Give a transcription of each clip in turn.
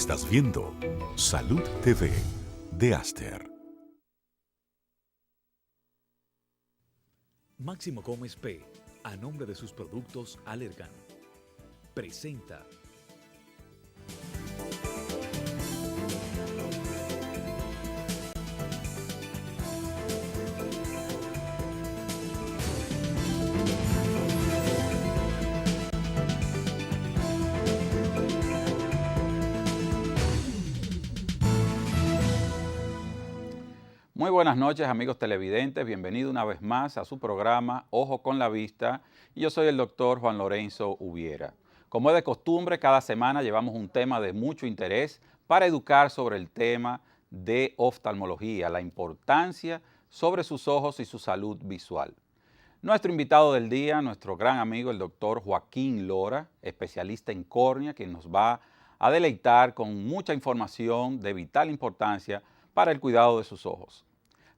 Estás viendo Salud TV de Aster. Máximo Gómez P., a nombre de sus productos Allergan, presenta Muy buenas noches, amigos televidentes, bienvenido una vez más a su programa Ojo con la Vista, y yo soy el doctor Juan Lorenzo Ubiera. Como es de costumbre, cada semana llevamos un tema de mucho interés para educar sobre el tema de oftalmología, la importancia sobre sus ojos y su salud visual. Nuestro invitado del día, nuestro gran amigo el doctor Joaquín Lora, especialista en córnea, quien nos va a deleitar con mucha información de vital importancia para el cuidado de sus ojos.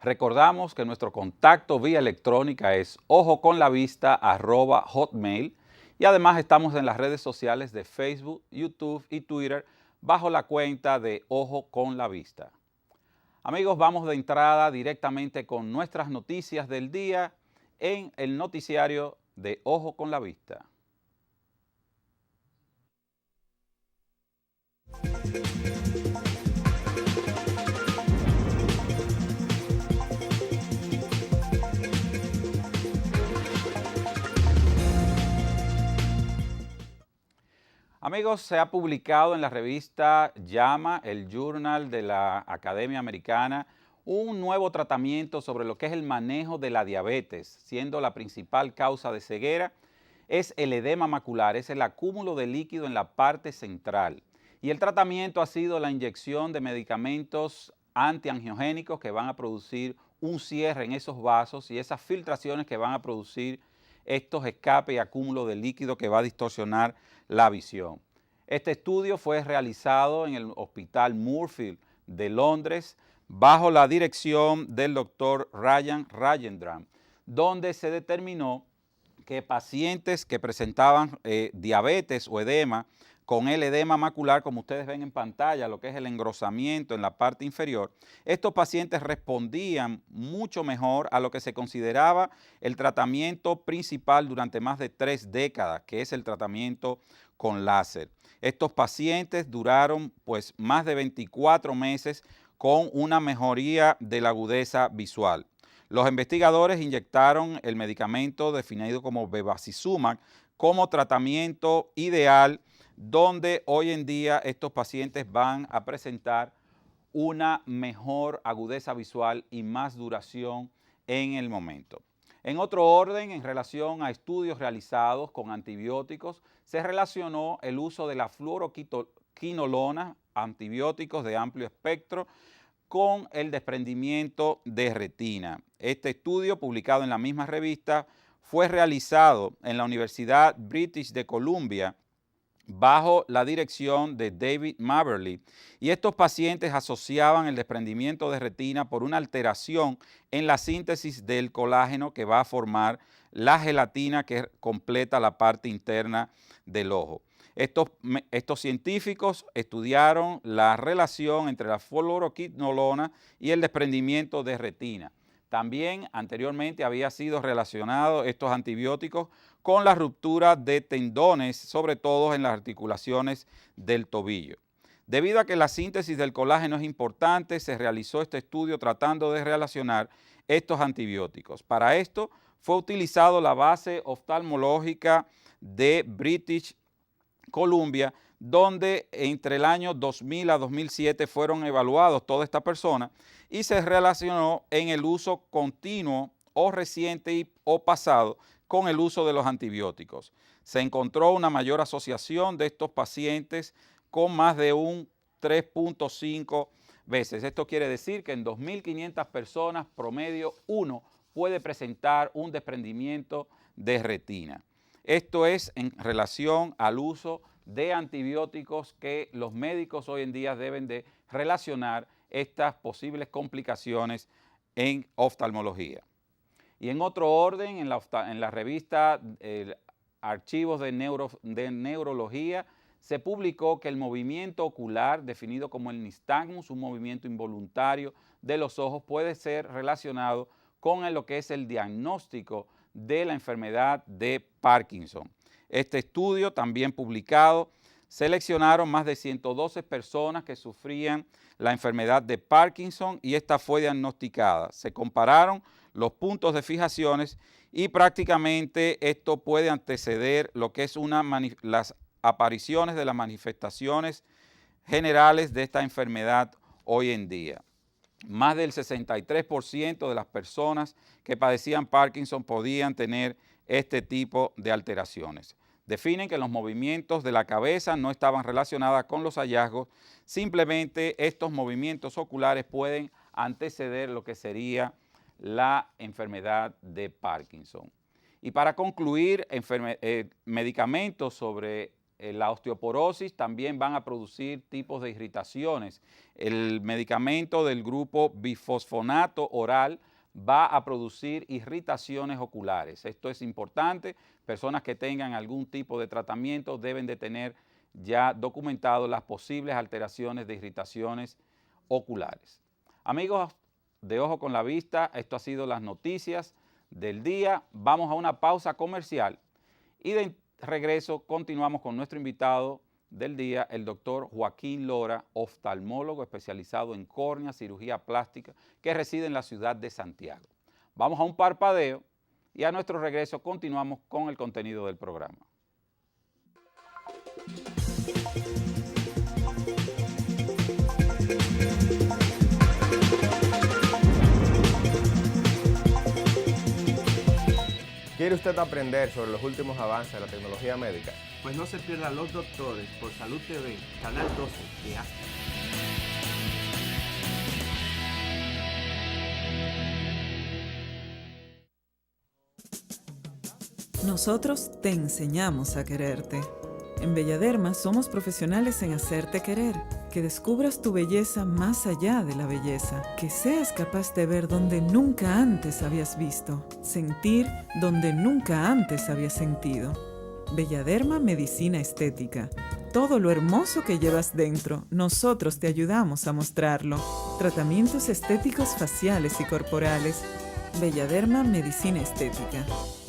Recordamos que nuestro contacto vía electrónica es ojoconlavista@hotmail, y además estamos en las redes sociales de Facebook, YouTube y Twitter bajo la cuenta de Ojo con la Vista. Amigos, vamos de entrada directamente con nuestras noticias del día en el noticiario de Ojo con la Vista. Amigos, se ha publicado en la revista JAMA, el Journal de la Academia Americana, un nuevo tratamiento sobre lo que es el manejo de la diabetes, siendo la principal causa de ceguera es el edema macular, es el acúmulo de líquido en la parte central. Y el tratamiento ha sido la inyección de medicamentos antiangiogénicos que van a producir un cierre en esos vasos y esas filtraciones que van a producir estos escapes y acúmulo de líquido que va a distorsionar la visión. Este estudio fue realizado en el Hospital Moorfield de Londres bajo la dirección del doctor Rajan Rajendran, donde se determinó que pacientes que presentaban diabetes o edema, con el edema macular, como ustedes ven en pantalla, lo que es el engrosamiento en la parte inferior, estos pacientes respondían mucho mejor a lo que se consideraba el tratamiento principal durante más de 3 décadas, que es el tratamiento con láser. Estos pacientes duraron pues más de 24 meses con una mejoría de la agudeza visual. Los investigadores inyectaron el medicamento definido como bevacizumab como tratamiento ideal, donde hoy en día estos pacientes van a presentar una mejor agudeza visual y más duración en el momento. En otro orden, en relación a estudios realizados con antibióticos, se relacionó el uso de la fluoroquinolona, antibióticos de amplio espectro, con el desprendimiento de retina. Este estudio, publicado en la misma revista, fue realizado en la Universidad British de Columbia bajo la dirección de David Maberly, y estos pacientes asociaban el desprendimiento de retina por una alteración en la síntesis del colágeno que va a formar la gelatina que completa la parte interna del ojo. Estos científicos estudiaron la relación entre la fluoroquinolona y el desprendimiento de retina. También anteriormente había sido relacionado estos antibióticos con la ruptura de tendones, sobre todo en las articulaciones del tobillo. Debido a que la síntesis del colágeno es importante, se realizó este estudio tratando de relacionar estos antibióticos. Para esto fue utilizado la base oftalmológica de British Columbia, donde entre el año 2000 a 2007 fueron evaluados toda esta persona y se relacionó en el uso continuo o reciente o pasado con el uso de los antibióticos. Se encontró una mayor asociación de estos pacientes con más de un 3.5 veces. Esto quiere decir que en 2.500 personas promedio uno puede presentar un desprendimiento de retina. Esto es en relación al uso de antibióticos que los médicos hoy en día deben de relacionar estas posibles complicaciones en oftalmología. Y en otro orden, en la revista Archivos de Neurología se publicó que el movimiento ocular, definido como el nistagmus, un movimiento involuntario de los ojos, puede ser relacionado con lo que es el diagnóstico de la enfermedad de Parkinson. Este estudio, también publicado, seleccionaron más de 112 personas que sufrían la enfermedad de Parkinson y esta fue diagnosticada. Se compararon los puntos de fijaciones y prácticamente esto puede anteceder lo que es las apariciones de las manifestaciones generales de esta enfermedad hoy en día. Más del 63% de las personas que padecían Parkinson podían tener este tipo de alteraciones. Definen que los movimientos de la cabeza no estaban relacionados con los hallazgos, simplemente estos movimientos oculares pueden anteceder lo que sería la enfermedad de Parkinson. Y para concluir, medicamentos sobre la osteoporosis también van a producir tipos de irritaciones. El medicamento del grupo bifosfonato oral va a producir irritaciones oculares. Esto es importante. Personas que tengan algún tipo de tratamiento deben de tener ya documentado las posibles alteraciones de irritaciones oculares. Amigos de Ojo con la Vista, esto ha sido las noticias del día. Vamos a una pausa comercial y de regreso continuamos con nuestro invitado del día, el doctor Joaquín Lora, oftalmólogo especializado en córnea, cirugía plástica, que reside en la ciudad de Santiago. Vamos a un parpadeo y a nuestro regreso continuamos con el contenido del programa. ¿Quiere usted aprender sobre los últimos avances de la tecnología médica? Pues no se pierda Los Doctores por Salud TV, Canal 12 de A. Nosotros te enseñamos a quererte. En Belladerma somos profesionales en hacerte querer, que descubras tu belleza más allá de la belleza, que seas capaz de ver donde nunca antes habías visto, sentir donde nunca antes habías sentido. Belladerma Medicina Estética. Todo lo hermoso que llevas dentro, nosotros te ayudamos a mostrarlo. Tratamientos estéticos faciales y corporales. Belladerma Medicina Estética.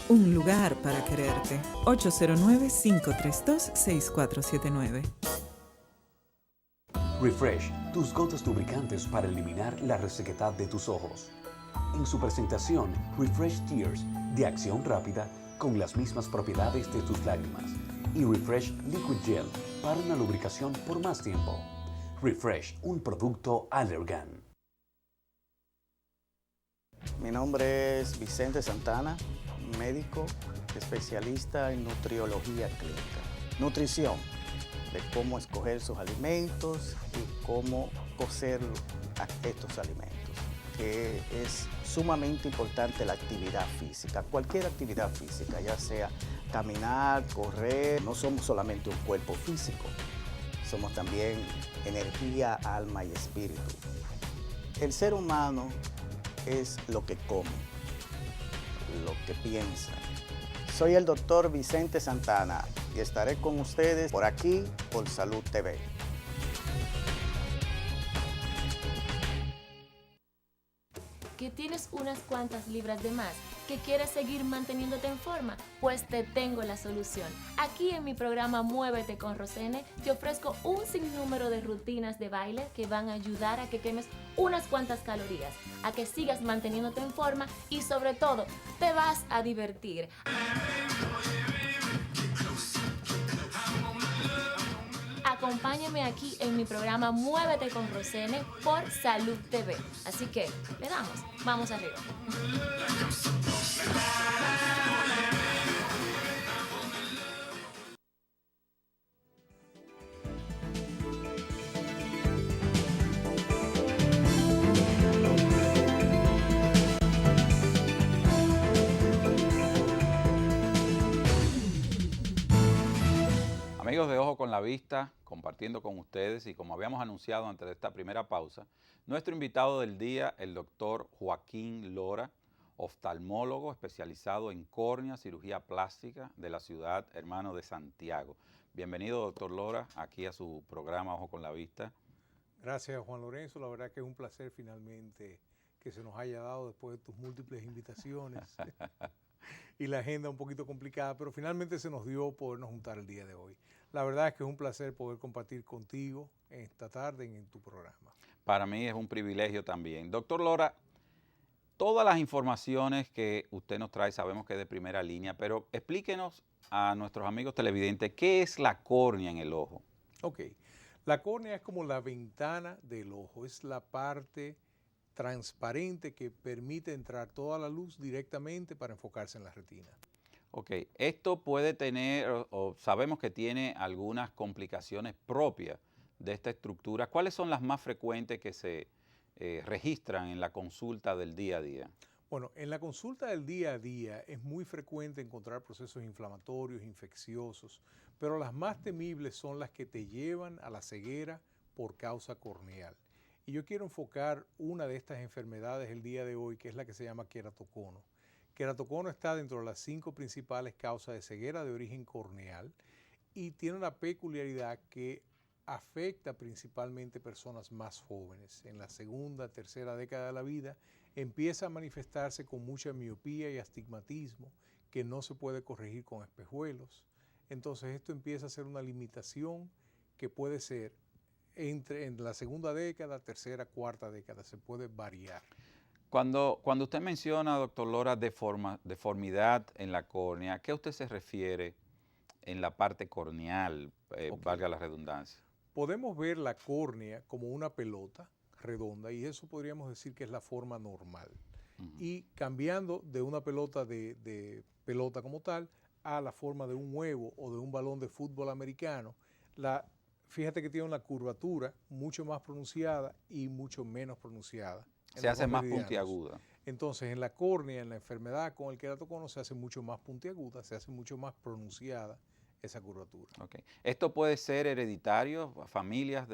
Un lugar para quererte. 809-532-6479. Refresh, tus gotas lubricantes para eliminar la resequedad de tus ojos. En su presentación, Refresh Tears, de acción rápida, con las mismas propiedades de tus lágrimas. Y Refresh Liquid Gel, para una lubricación por más tiempo. Refresh, un producto Allergan. Mi nombre es Vicente Santana, médico especialista en nutriología clínica. Nutrición, de cómo escoger sus alimentos y cómo cocer estos alimentos, que es sumamente importante la actividad física, cualquier actividad física, ya sea caminar, correr. No somos solamente un cuerpo físico, somos también energía, alma y espíritu. El ser humano es lo que come, lo que piensa. Soy el doctor Vicente Santana y estaré con ustedes por aquí, por Salud TV. Que tienes unas cuantas libras de más, que quieres seguir manteniéndote en forma, pues te tengo la solución. Aquí en mi programa Muévete con Rosene te ofrezco un sinnúmero de rutinas de baile que van a ayudar a que quemes unas cuantas calorías, a que sigas manteniéndote en forma y sobre todo te vas a divertir. Acompáñame aquí en mi programa Muévete con Rosene por Salud TV. Así que, le damos. Vamos arriba. Amigos de Ojo con la Vista, compartiendo con ustedes y como habíamos anunciado antes de esta primera pausa, nuestro invitado del día, el doctor Joaquín Lora, oftalmólogo especializado en córnea, cirugía plástica de la ciudad hermano de Santiago. Bienvenido, doctor Lora, aquí a su programa Ojo con la Vista. Gracias, Juan Lorenzo. La verdad que es un placer finalmente que se nos haya dado después de tus múltiples invitaciones y la agenda un poquito complicada, pero finalmente se nos dio podernos juntar el día de hoy. La verdad es que es un placer poder compartir contigo esta tarde en tu programa. Para mí es un privilegio también. Doctor Lora, todas las informaciones que usted nos trae sabemos que es de primera línea, pero explíquenos a nuestros amigos televidentes qué es la córnea en el ojo. Ok, la córnea es como la ventana del ojo, es la parte transparente que permite entrar toda la luz directamente para enfocarse en la retina. Ok, esto puede tener, o sabemos que tiene algunas complicaciones propias de esta estructura. ¿Cuáles son las más frecuentes que se registran en la consulta del día a día? Bueno, en la consulta del día a día es muy frecuente encontrar procesos inflamatorios, infecciosos, pero las más temibles son las que te llevan a la ceguera por causa corneal. Y yo quiero enfocar una de estas enfermedades el día de hoy, que es la que se llama queratocono. Queratocono está dentro de las 5 principales causas de ceguera de origen corneal y tiene una peculiaridad que afecta principalmente personas más jóvenes. En la segunda, tercera década de la vida empieza a manifestarse con mucha miopía y astigmatismo que no se puede corregir con espejuelos. Entonces esto empieza a ser una limitación que puede ser en la segunda década, tercera, cuarta década, se puede variar. Cuando usted menciona, doctor Lora, deformidad en la córnea, ¿a qué usted se refiere en la parte corneal, valga la redundancia? Podemos ver la córnea como una pelota redonda y eso podríamos decir que es la forma normal. Y cambiando de una pelota de pelota como tal a la forma de un huevo o de un balón de fútbol americano, fíjate que tiene una curvatura mucho más pronunciada y mucho menos pronunciada. Se hace más puntiaguda. Entonces, en la córnea, en la enfermedad con el queratocono, se hace mucho más puntiaguda, se hace mucho más pronunciada esa curvatura. Okay. ¿Esto puede ser hereditario? ¿Familias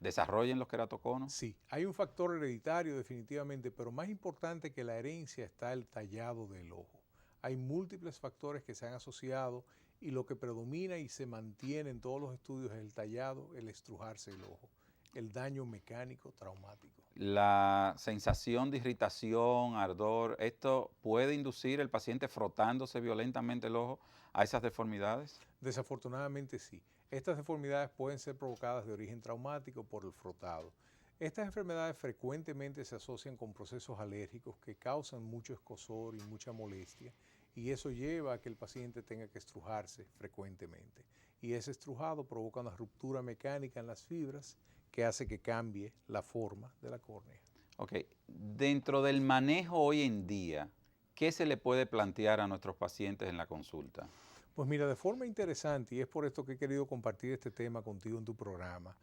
desarrollen los queratoconos? Sí, hay un factor hereditario definitivamente, pero más importante que la herencia está el tallado del ojo. Hay múltiples factores que se han asociado y lo que predomina y se mantiene en todos los estudios es el tallado, el estrujarse el ojo, el daño mecánico traumático. La sensación de irritación, ardor, ¿esto puede inducir el paciente frotándose violentamente el ojo a esas deformidades? Desafortunadamente sí. Estas deformidades pueden ser provocadas de origen traumático por el frotado. Estas enfermedades frecuentemente se asocian con procesos alérgicos que causan mucho escozor y mucha molestia y eso lleva a que el paciente tenga que estrujarse frecuentemente. Y ese estrujado provoca una ruptura mecánica en las fibras que hace que cambie la forma de la córnea. Ok, dentro del manejo hoy en día, ¿qué se le puede plantear a nuestros pacientes en la consulta? Pues mira, de forma interesante, y es por esto que he querido compartir este tema contigo en tu programa,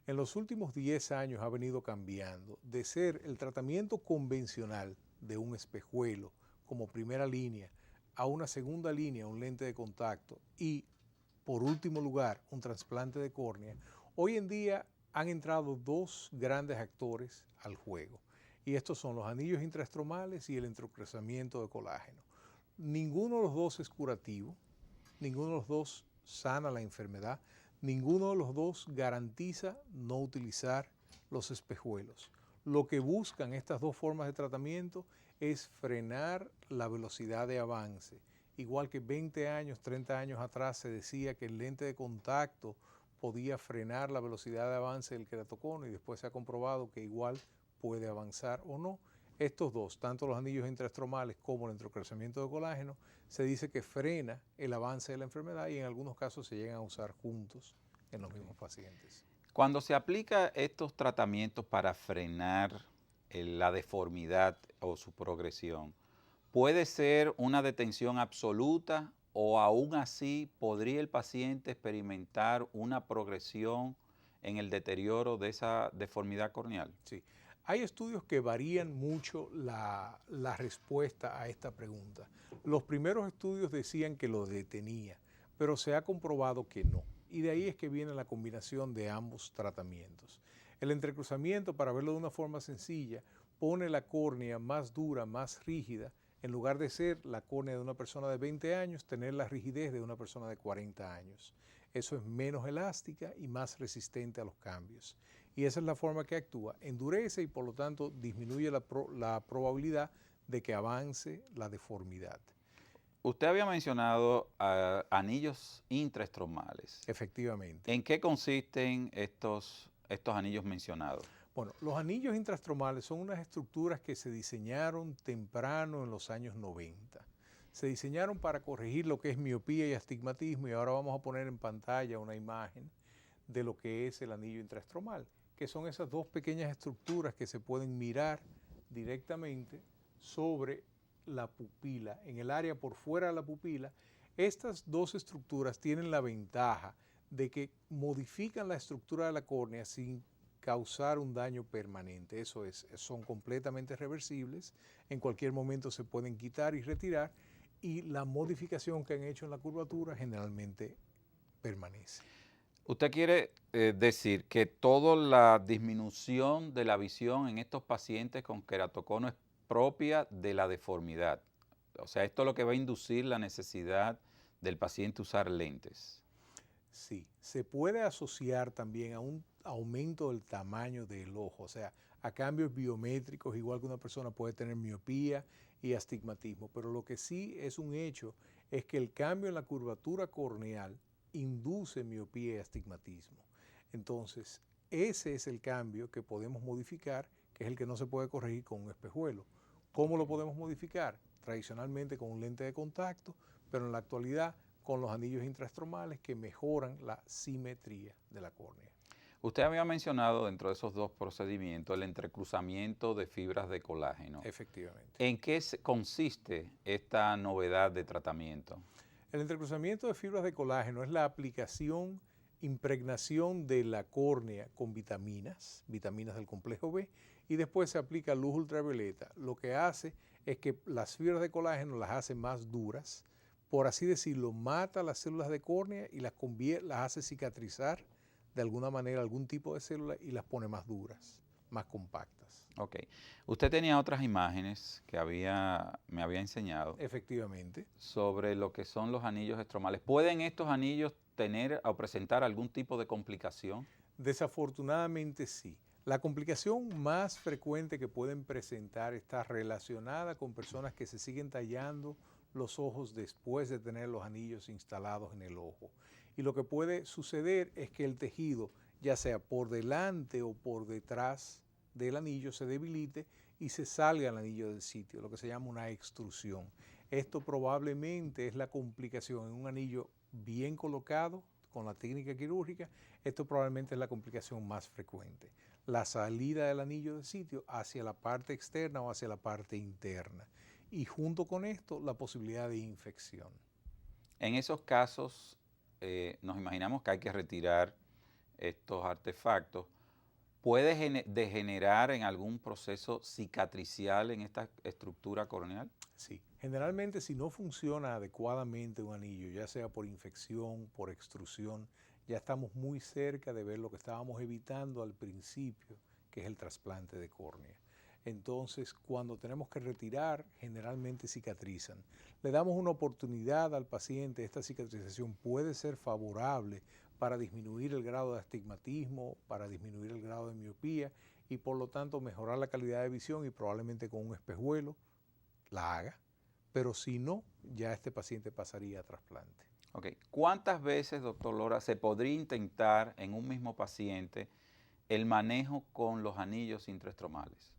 en los últimos 10 años ha venido cambiando de ser el tratamiento convencional de un espejuelo como primera línea a una segunda línea, un lente de contacto y, por último lugar, un trasplante de córnea. Hoy en día han entrado 2 grandes actores al juego y estos son los anillos intraestromales y el entrocruzamiento de colágeno. Ninguno de los dos es curativo, ninguno de los dos sana la enfermedad, ninguno de los dos garantiza no utilizar los espejuelos. Lo que buscan estas 2 formas de tratamiento es frenar la velocidad de avance. Igual que 20 años, 30 años atrás se decía que el lente de contacto podía frenar la velocidad de avance del queratocono y después se ha comprobado que igual puede avanzar o no. Estos 2, tanto los anillos intraestromales como el entrocruzamiento de colágeno, se dice que frena el avance de la enfermedad y en algunos casos se llegan a usar juntos en los mismos pacientes. Cuando se aplica estos tratamientos para frenar la deformidad o su progresión, ¿puede ser una detención absoluta o aún así podría el paciente experimentar una progresión en el deterioro de esa deformidad corneal? Sí. Hay estudios que varían mucho la respuesta a esta pregunta. Los primeros estudios decían que lo detenía, pero se ha comprobado que no. Y de ahí es que viene la combinación de ambos tratamientos. El entrecruzamiento, para verlo de una forma sencilla, pone la córnea más dura, más rígida, en lugar de ser la córnea de una persona de 20 años, tener la rigidez de una persona de 40 años. Eso es menos elástica y más resistente a los cambios. Y esa es la forma que actúa. Endurece y por lo tanto disminuye la probabilidad de que avance la deformidad. Usted había mencionado anillos intraestromales. Efectivamente. ¿En qué consisten estos anillos mencionados? Bueno, los anillos intraestromales son unas estructuras que se diseñaron temprano en los años 90. Se diseñaron para corregir lo que es miopía y astigmatismo, y ahora vamos a poner en pantalla una imagen de lo que es el anillo intraestromal, que son esas dos pequeñas estructuras que se pueden mirar directamente sobre la pupila, en el área por fuera de la pupila. Estas dos estructuras tienen la ventaja de que modifican la estructura de la córnea sin causar un daño permanente. Eso es, son completamente reversibles, en cualquier momento se pueden quitar y retirar, y la modificación que han hecho en la curvatura generalmente permanece. ¿Usted quiere decir que toda la disminución de la visión en estos pacientes con queratocono es propia de la deformidad? O sea, esto es lo que va a inducir la necesidad del paciente usar lentes. Sí, se puede asociar también a un aumento del tamaño del ojo, o sea, a cambios biométricos, igual que una persona puede tener miopía y astigmatismo, pero lo que sí es un hecho es que el cambio en la curvatura corneal induce miopía y astigmatismo. Entonces, ese es el cambio que podemos modificar, que es el que no se puede corregir con un espejuelo. ¿Cómo lo podemos modificar? Tradicionalmente con un lente de contacto, pero en la actualidad con los anillos intraestromales que mejoran la simetría de la córnea. Usted había mencionado dentro de esos dos procedimientos el entrecruzamiento de fibras de colágeno. Efectivamente. ¿En qué consiste esta novedad de tratamiento? El entrecruzamiento de fibras de colágeno es la aplicación, impregnación de la córnea con vitaminas del complejo B, y después se aplica luz ultravioleta. Lo que hace es que las fibras de colágeno las hace más duras, por así decirlo, mata las células de córnea y las hace cicatrizar de alguna manera algún tipo de célula y las pone más duras, más compactas. Ok. Usted tenía otras imágenes que me había enseñado. Efectivamente. Sobre lo que son los anillos estromales. ¿Pueden estos anillos tener o presentar algún tipo de complicación? Desafortunadamente sí. La complicación más frecuente que pueden presentar está relacionada con personas que se siguen tallando los ojos después de tener los anillos instalados en el ojo. Y lo que puede suceder es que el tejido, ya sea por delante o por detrás del anillo, se debilite y se salga el anillo del sitio, lo que se llama una extrusión. Esto probablemente es la complicación en un anillo bien colocado con la técnica quirúrgica. Esto probablemente es la complicación más frecuente. La salida del anillo del sitio hacia la parte externa o hacia la parte interna. Y junto con esto, la posibilidad de infección. En esos casos, nos imaginamos que hay que retirar estos artefactos. ¿Puede degenerar en algún proceso cicatricial en esta estructura corneal? Sí. Generalmente, si no funciona adecuadamente un anillo, ya sea por infección, por extrusión, ya estamos muy cerca de ver lo que estábamos evitando al principio, que es el trasplante de córnea. Entonces, cuando tenemos que retirar, generalmente cicatrizan. Le damos una oportunidad al paciente. Esta cicatrización puede ser favorable para disminuir el grado de astigmatismo, para disminuir el grado de miopía y por lo tanto mejorar la calidad de visión, y probablemente con un espejuelo la haga. Pero si no, ya este paciente pasaría a trasplante. Ok. ¿Cuántas veces, doctor Lora, se podría intentar en un mismo paciente el manejo con los anillos intraestromales?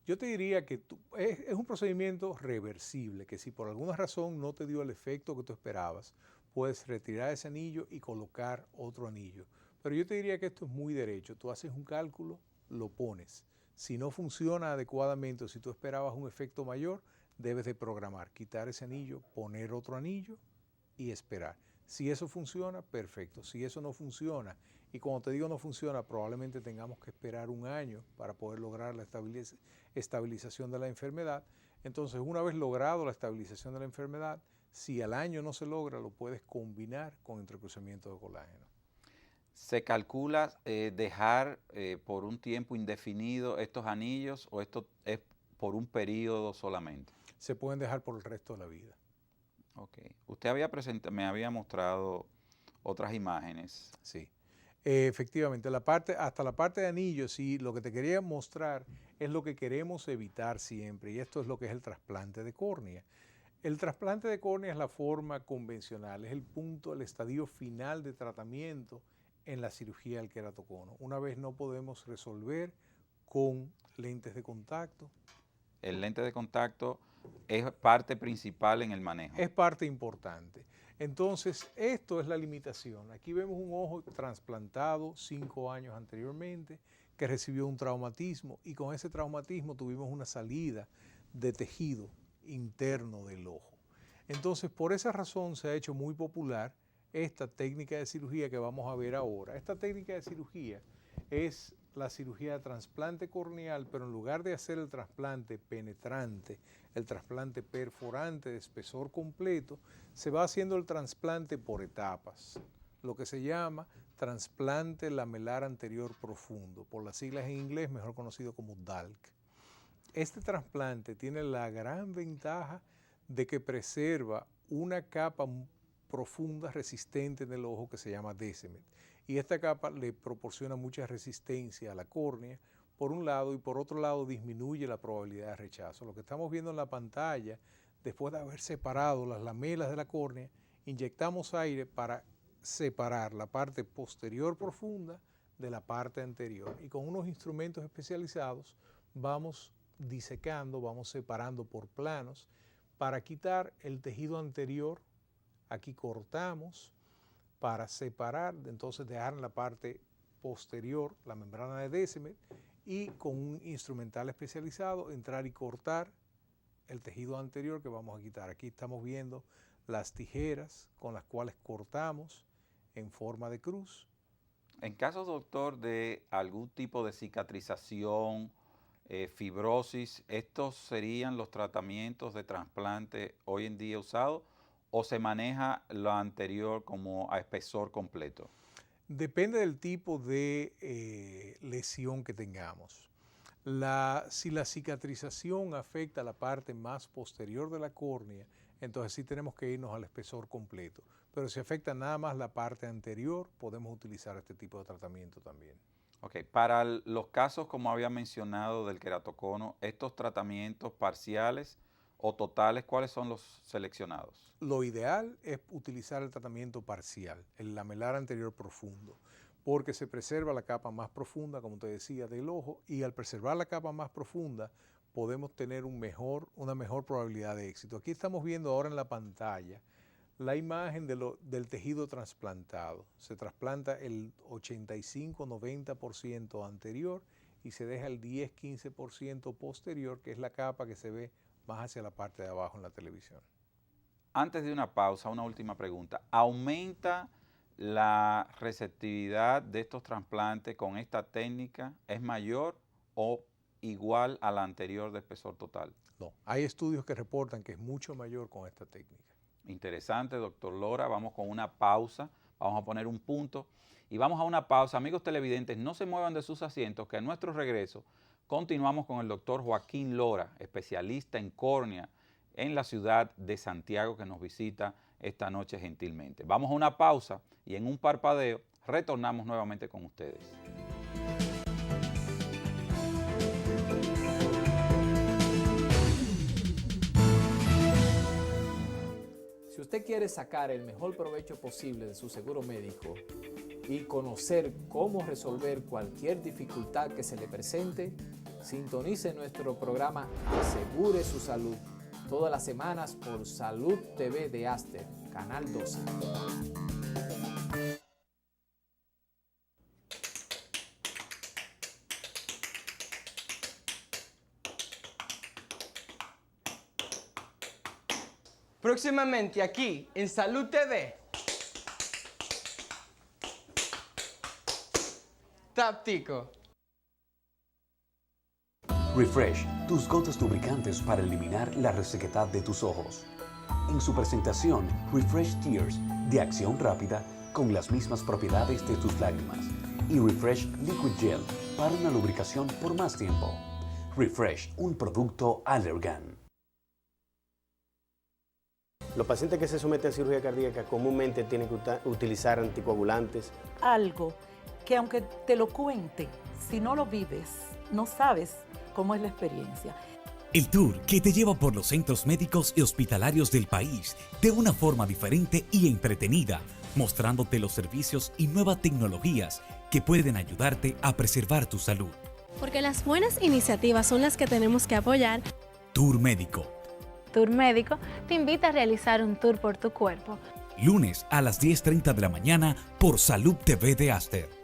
Yo te diría que es un procedimiento reversible, que si por alguna razón no te dio el efecto que tú esperabas, puedes retirar ese anillo y colocar otro anillo. Pero yo te diría que esto es muy derecho. Tú haces un cálculo, lo pones. Si no funciona adecuadamente o si tú esperabas un efecto mayor, debes de programar, quitar ese anillo, poner otro anillo y esperar. Si eso funciona, perfecto. Si eso no funciona, y cuando te digo no funciona, probablemente tengamos que esperar un año para poder lograr la estabilización de la enfermedad. Entonces, una vez logrado la estabilización de la enfermedad, si al año no se logra, lo puedes combinar con entrecruzamiento de colágeno. ¿Se calcula dejar por un tiempo indefinido estos anillos o esto es por un periodo solamente? Se pueden dejar por el resto de la vida. Ok. Usted me había mostrado otras imágenes. Sí. Efectivamente, hasta la parte de anillos, sí, lo que te quería mostrar es lo que queremos evitar siempre, y esto es lo que es el trasplante de córnea. El trasplante de córnea es la forma convencional, es el punto, el estadio final de tratamiento en la cirugía del queratocono. Una vez no podemos resolver con lentes de contacto. El lente de contacto es parte principal en el manejo. Es parte importante. Entonces, esto es la limitación. Aquí vemos un ojo trasplantado 5 años anteriormente que recibió un traumatismo y con ese traumatismo tuvimos una salida de tejido interno del ojo. Entonces, por esa razón se ha hecho muy popular esta técnica de cirugía que vamos a ver ahora. Esta técnica de cirugía es la cirugía de trasplante corneal, pero en lugar de hacer el trasplante penetrante, el trasplante perforante de espesor completo, se va haciendo el trasplante por etapas, lo que se llama trasplante lamelar anterior profundo, por las siglas en inglés mejor conocido como DALC. Este trasplante tiene la gran ventaja de que preserva una capa profunda resistente en el ojo que se llama Descemet. Y esta capa le proporciona mucha resistencia a la córnea, por un lado, y por otro lado disminuye la probabilidad de rechazo. Lo que estamos viendo en la pantalla, después de haber separado las lamelas de la córnea, inyectamos aire para separar la parte posterior profunda de la parte anterior. Y con unos instrumentos especializados vamos disecando, vamos separando por planos para quitar el tejido anterior. Aquí cortamos para separar, entonces dejar en la parte posterior la membrana de Descemet y con un instrumental especializado entrar y cortar el tejido anterior que vamos a quitar. Aquí estamos viendo las tijeras con las cuales cortamos en forma de cruz. En caso, doctor, de algún tipo de cicatrización, fibrosis, ¿estos serían los tratamientos de trasplante hoy en día usados o se maneja lo anterior como a espesor completo? Depende del tipo de lesión que tengamos. Si la cicatrización afecta la parte más posterior de la córnea, entonces sí tenemos que irnos al espesor completo. Pero si afecta nada más la parte anterior, podemos utilizar este tipo de tratamiento también. Ok, para los casos, como había mencionado, del queratocono, estos tratamientos parciales o totales, ¿cuáles son los seleccionados? Lo ideal es utilizar el tratamiento parcial, el lamelar anterior profundo, porque se preserva la capa más profunda, como te decía, del ojo, y al preservar la capa más profunda podemos tener una mejor probabilidad de éxito. Aquí estamos viendo ahora en la pantalla la imagen del tejido trasplantado. Se trasplanta el 85-90% anterior y se deja el 10-15% posterior, que es la capa que se ve más hacia la parte de abajo en la televisión. Antes de una pausa, una última pregunta. ¿Aumenta la receptividad de estos trasplantes con esta técnica? ¿Es mayor o igual a la anterior de espesor total? No, hay estudios que reportan que es mucho mayor con esta técnica. Interesante, doctor Lora. Vamos con una pausa, vamos a poner un punto y vamos a una pausa. Amigos televidentes, no se muevan de sus asientos, que a nuestro regreso continuamos con el doctor Joaquín Lora, especialista en córnea en la ciudad de Santiago, que nos visita esta noche gentilmente. Vamos a una pausa y en un parpadeo retornamos nuevamente con ustedes. Si usted quiere sacar el mejor provecho posible de su seguro médico y conocer cómo resolver cualquier dificultad que se le presente, sintonice nuestro programa Asegure su Salud todas las semanas por Salud TV de Aster, Canal 12. Próximamente aquí en Salud TV. Táptico. Refresh, tus gotas lubricantes para eliminar la resequedad de tus ojos. En su presentación, Refresh Tears, de acción rápida, con las mismas propiedades de tus lágrimas. Y Refresh Liquid Gel para una lubricación por más tiempo. Refresh, un producto Allergan. Los pacientes que se someten a cirugía cardíaca comúnmente tienen que utilizar anticoagulantes. Algo que aunque te lo cuente, si no lo vives, no sabes cómo es la experiencia. El tour que te lleva por los centros médicos y hospitalarios del país de una forma diferente y entretenida, mostrándote los servicios y nuevas tecnologías que pueden ayudarte a preservar tu salud. Porque las buenas iniciativas son las que tenemos que apoyar. Tour Médico. Tour Médico te invita a realizar un tour por tu cuerpo. Lunes a las 10:30 de la mañana por Salud TV de Aster.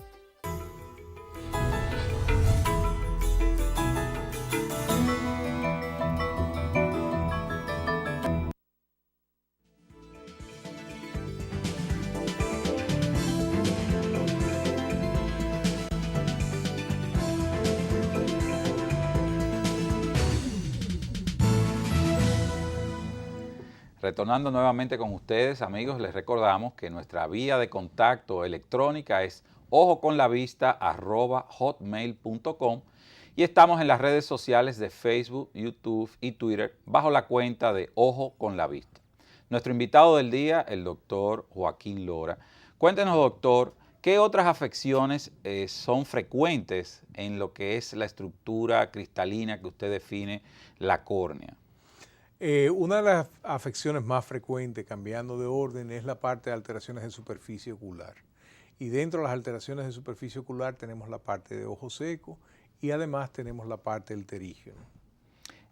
Retornando nuevamente con ustedes, amigos, les recordamos que nuestra vía de contacto electrónica es ojoconlavista@hotmail.com y estamos en las redes sociales de Facebook, YouTube y Twitter bajo la cuenta de Ojo con la Vista. Nuestro invitado del día, el doctor Joaquín Lora. Cuéntenos, doctor, ¿qué otras afecciones son frecuentes en lo que es la estructura cristalina que usted define, la córnea? Una de las afecciones más frecuentes, cambiando de orden, es la parte de alteraciones de superficie ocular. Y dentro de las alteraciones de superficie ocular tenemos la parte de ojo seco y además tenemos la parte del pterígeno.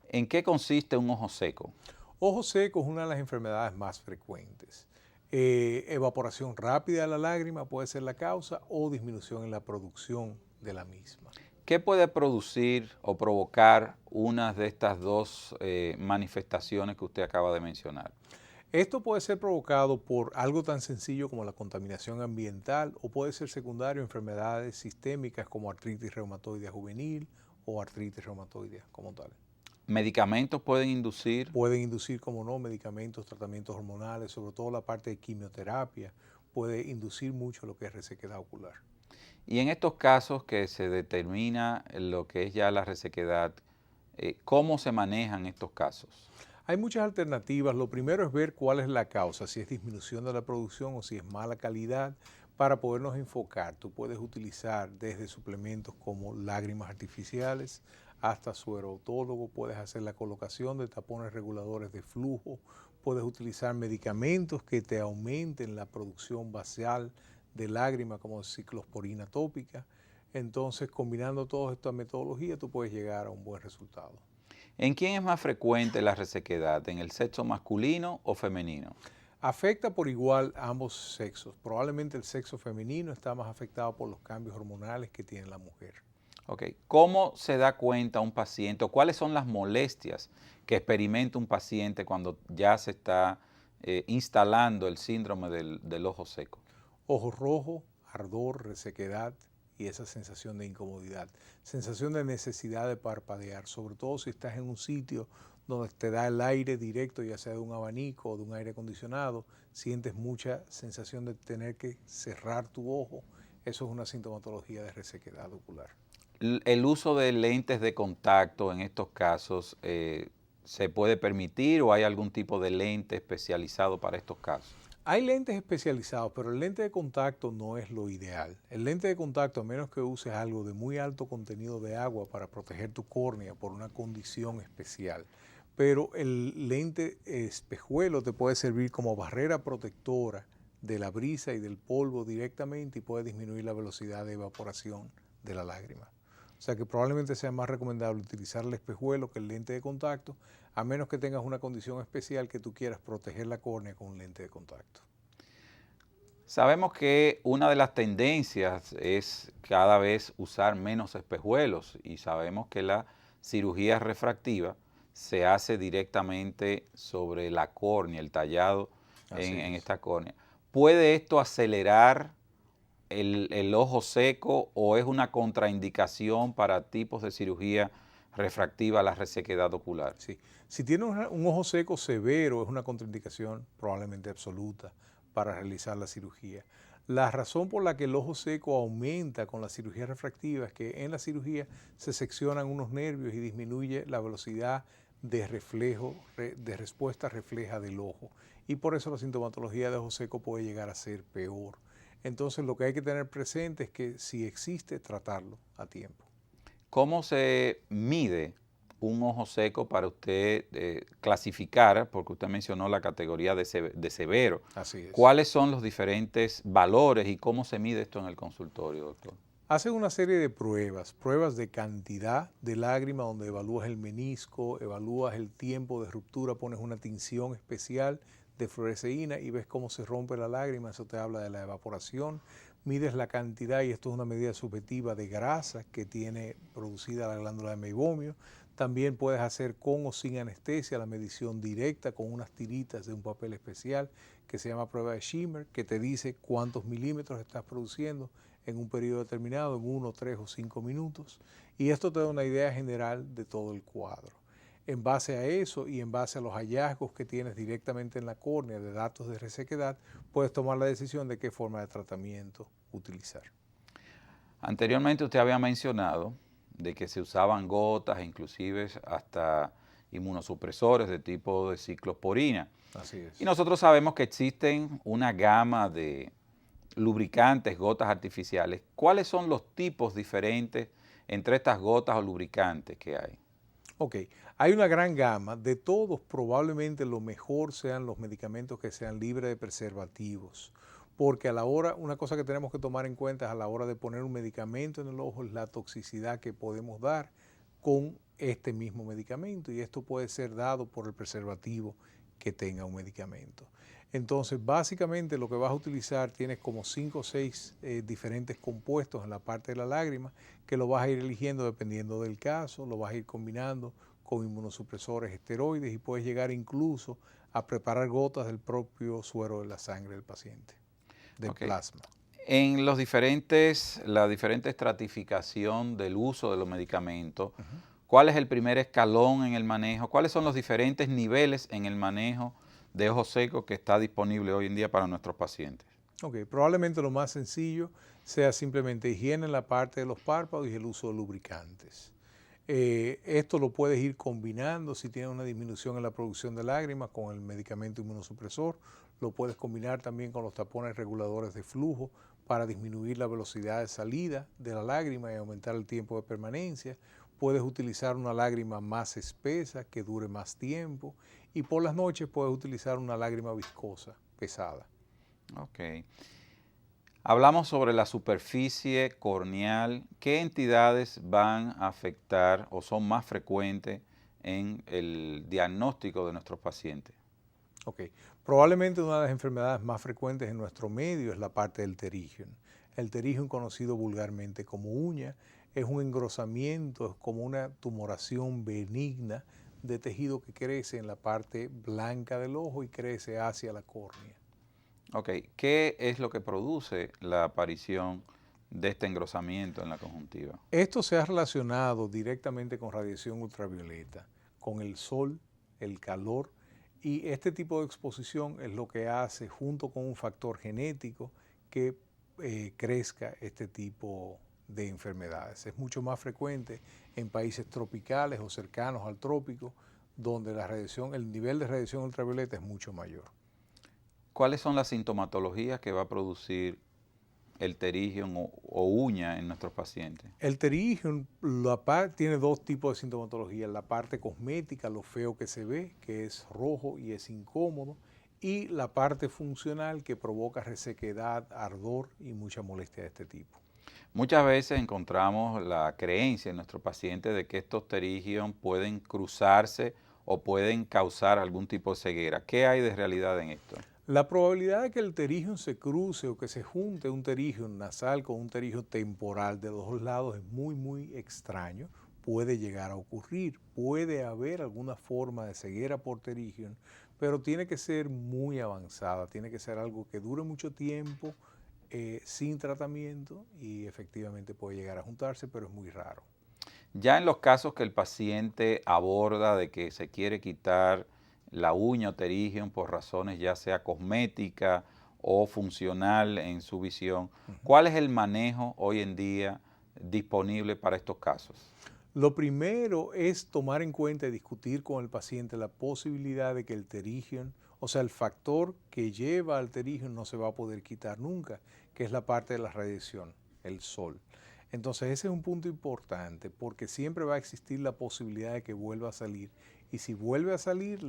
¿En qué consiste un ojo seco? Ojo seco es una de las enfermedades más frecuentes. Evaporación rápida de la lágrima puede ser la causa o disminución en la producción de la misma. ¿Qué puede producir o provocar una de estas dos manifestaciones que usted acaba de mencionar? Esto puede ser provocado por algo tan sencillo como la contaminación ambiental o puede ser secundario a enfermedades sistémicas como artritis reumatoidea juvenil o artritis reumatoidea como tal. ¿Medicamentos pueden inducir? Pueden inducir, como no, medicamentos, tratamientos hormonales, sobre todo la parte de quimioterapia, puede inducir mucho lo que es resequedad ocular. Y en estos casos que se determina lo que es ya la resequedad, ¿cómo se manejan estos casos? Hay muchas alternativas. Lo primero es ver cuál es la causa, si es disminución de la producción o si es mala calidad, para podernos enfocar. Tú puedes utilizar desde suplementos como lágrimas artificiales hasta suero autólogo, puedes hacer la colocación de tapones reguladores de flujo, puedes utilizar medicamentos que te aumenten la producción basal de lágrima como ciclosporina tópica. Entonces, combinando todas estas metodologías, tú puedes llegar a un buen resultado. ¿En quién es más frecuente la resequedad? ¿En el sexo masculino o femenino? Afecta por igual a ambos sexos. Probablemente el sexo femenino está más afectado por los cambios hormonales que tiene la mujer. Ok. ¿Cómo se da cuenta un paciente o cuáles son las molestias que experimenta un paciente cuando ya se está instalando el síndrome del ojo seco? Ojo rojo, ardor, resequedad y esa sensación de incomodidad. Sensación de necesidad de parpadear, sobre todo si estás en un sitio donde te da el aire directo, ya sea de un abanico o de un aire acondicionado, sientes mucha sensación de tener que cerrar tu ojo. Eso es una sintomatología de resequedad ocular. ¿El uso de lentes de contacto en estos casos se puede permitir o hay algún tipo de lente especializado para estos casos? Hay lentes especializados, pero el lente de contacto no es lo ideal. El lente de contacto, a menos que uses algo de muy alto contenido de agua para proteger tu córnea por una condición especial. Pero el lente espejuelo te puede servir como barrera protectora de la brisa y del polvo directamente y puede disminuir la velocidad de evaporación de la lágrima. O sea que probablemente sea más recomendable utilizar el espejuelo que el lente de contacto, a menos que tengas una condición especial que tú quieras proteger la córnea con un lente de contacto. Sabemos que una de las tendencias es cada vez usar menos espejuelos y sabemos que la cirugía refractiva se hace directamente sobre la córnea, el tallado en esta córnea. ¿Puede esto acelerar el ojo seco o es una contraindicación para tipos de cirugía refractiva a la resequedad ocular? Sí. Si tienes un ojo seco severo, es una contraindicación probablemente absoluta para realizar la cirugía. La razón por la que el ojo seco aumenta con la cirugía refractiva es que en la cirugía se seccionan unos nervios y disminuye la velocidad de reflejo, de respuesta refleja del ojo. Y por eso la sintomatología de ojo seco puede llegar a ser peor. Entonces lo que hay que tener presente es que si existe, tratarlo a tiempo. ¿Cómo se mide un ojo seco para usted clasificar? Porque usted mencionó la categoría de severo. Así es. ¿Cuáles son los diferentes valores y cómo se mide esto en el consultorio, doctor? Hacen una serie de pruebas de cantidad de lágrima, donde evalúas el menisco, evalúas el tiempo de ruptura, pones una tinción especial de fluoresceína y ves cómo se rompe la lágrima. Eso te habla de la evaporación. Mides la cantidad, y esto es una medida subjetiva, de grasa que tiene producida la glándula de meibomio. También puedes hacer con o sin anestesia la medición directa con unas tiritas de un papel especial que se llama prueba de Schimmer, que te dice cuántos milímetros estás produciendo en un periodo determinado, en 1, 3 o 5 minutos. Y esto te da una idea general de todo el cuadro. En base a eso y en base a los hallazgos que tienes directamente en la córnea de datos de resequedad, puedes tomar la decisión de qué forma de tratamiento utilizar. Anteriormente usted había mencionado de que se usaban gotas, inclusive hasta inmunosupresores de tipo de ciclosporina. Así es. Y nosotros sabemos que existen una gama de lubricantes, gotas artificiales. ¿Cuáles son los tipos diferentes entre estas gotas o lubricantes que hay? Ok, hay una gran gama. De todos, probablemente lo mejor sean los medicamentos que sean libres de preservativos. Porque a la hora, una cosa que tenemos que tomar en cuenta a la hora de poner un medicamento en el ojo es la toxicidad que podemos dar con este mismo medicamento, y esto puede ser dado por el preservativo que tenga un medicamento. Entonces, básicamente lo que vas a utilizar, tienes como 5 o 6 diferentes compuestos en la parte de la lágrima que lo vas a ir eligiendo dependiendo del caso, lo vas a ir combinando con inmunosupresores esteroides y puedes llegar incluso a preparar gotas del propio suero de la sangre del paciente, del plasma. En la diferente estratificación del uso de los medicamentos, ¿cuál es el primer escalón en el manejo? ¿Cuáles son los diferentes niveles en el manejo de ojo seco que está disponible hoy en día para nuestros pacientes? Ok, probablemente lo más sencillo sea simplemente higiene en la parte de los párpados y el uso de lubricantes. Esto lo puedes ir combinando si tienes una disminución en la producción de lágrimas con el medicamento inmunosupresor. Lo puedes combinar también con los tapones reguladores de flujo para disminuir la velocidad de salida de la lágrima y aumentar el tiempo de permanencia. Puedes utilizar una lágrima más espesa que dure más tiempo, y por las noches puedes utilizar una lágrima viscosa, pesada. Ok. Hablamos sobre la superficie corneal. ¿Qué entidades van a afectar o son más frecuentes en el diagnóstico de nuestros pacientes? Ok. Probablemente una de las enfermedades más frecuentes en nuestro medio es la parte del pterigion. El pterigion, conocido vulgarmente como uña, es un engrosamiento, es como una tumoración benigna de tejido que crece en la parte blanca del ojo y crece hacia la córnea. Ok, ¿qué es lo que produce la aparición de este engrosamiento en la conjuntiva? Esto se ha relacionado directamente con radiación ultravioleta, con el sol, el calor, y este tipo de exposición es lo que hace, junto con un factor genético, que crezca este tipo de enfermedades. Es mucho más frecuente en países tropicales o cercanos al trópico, donde la radiación, el nivel de radiación ultravioleta es mucho mayor. ¿Cuáles son las sintomatologías que va a producir el pterigion o uña en nuestros pacientes? El pterigion tiene dos tipos de sintomatología: la parte cosmética, lo feo que se ve, que es rojo y es incómodo, y la parte funcional, que provoca resequedad, ardor y mucha molestia de este tipo. Muchas veces encontramos la creencia en nuestros pacientes de que estos pterigion pueden cruzarse o pueden causar algún tipo de ceguera. ¿Qué hay de realidad en esto? La probabilidad de que el pterigion se cruce o que se junte un pterigion nasal con un pterigion temporal de los dos lados es muy, muy extraño. Puede llegar a ocurrir, puede haber alguna forma de ceguera por pterigion, pero tiene que ser muy avanzada, tiene que ser algo que dure mucho tiempo, sin tratamiento, y efectivamente puede llegar a juntarse, pero es muy raro. Ya en los casos que el paciente aborda de que se quiere quitar la uña o pterigion por razones ya sea cosmética o funcional en su visión, ¿cuál es el manejo hoy en día disponible para estos casos? Lo primero es tomar en cuenta y discutir con el paciente la posibilidad de que el pterygium, o sea, el factor que lleva al pterygium no se va a poder quitar nunca, que es la parte de la radiación, el sol. Entonces ese es un punto importante porque siempre va a existir la posibilidad de que vuelva a salir. Y si vuelve a salir,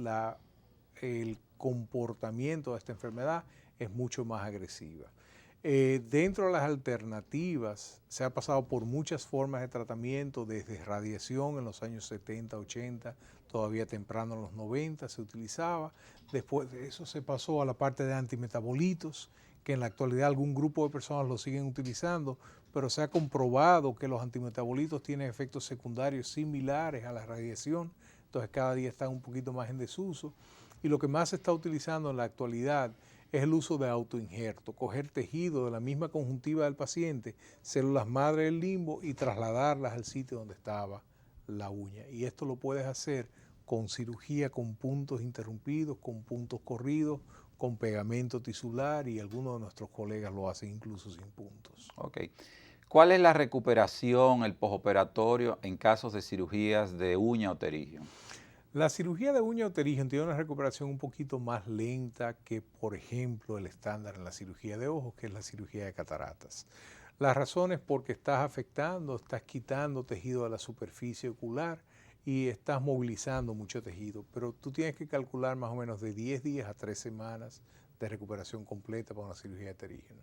el comportamiento de esta enfermedad es mucho más agresiva. Dentro de las alternativas se ha pasado por muchas formas de tratamiento, desde radiación en los años 70, 80, todavía temprano en los 90 se utilizaba. Después de eso se pasó a la parte de antimetabolitos, que en la actualidad algún grupo de personas lo siguen utilizando, pero se ha comprobado que los antimetabolitos tienen efectos secundarios similares a la radiación, entonces cada día están un poquito más en desuso. Y lo que más se está utilizando en la actualidad es el uso de autoinjerto, coger tejido de la misma conjuntiva del paciente, células madre del limbo y trasladarlas al sitio donde estaba la uña. Y esto lo puedes hacer con cirugía, con puntos interrumpidos, con puntos corridos, con pegamento tisular y algunos de nuestros colegas lo hacen incluso sin puntos. Ok. ¿Cuál es la recuperación, el postoperatorio en casos de cirugías de uña o pterygium? La cirugía de uña o pterygium tiene una recuperación un poquito más lenta que, por ejemplo, el estándar en la cirugía de ojos, que es la cirugía de cataratas. La razón es porque estás afectando, estás quitando tejido de la superficie ocular y estás movilizando mucho tejido, pero tú tienes que calcular más o menos de 10 días a 3 semanas de recuperación completa para una cirugía de pterygium.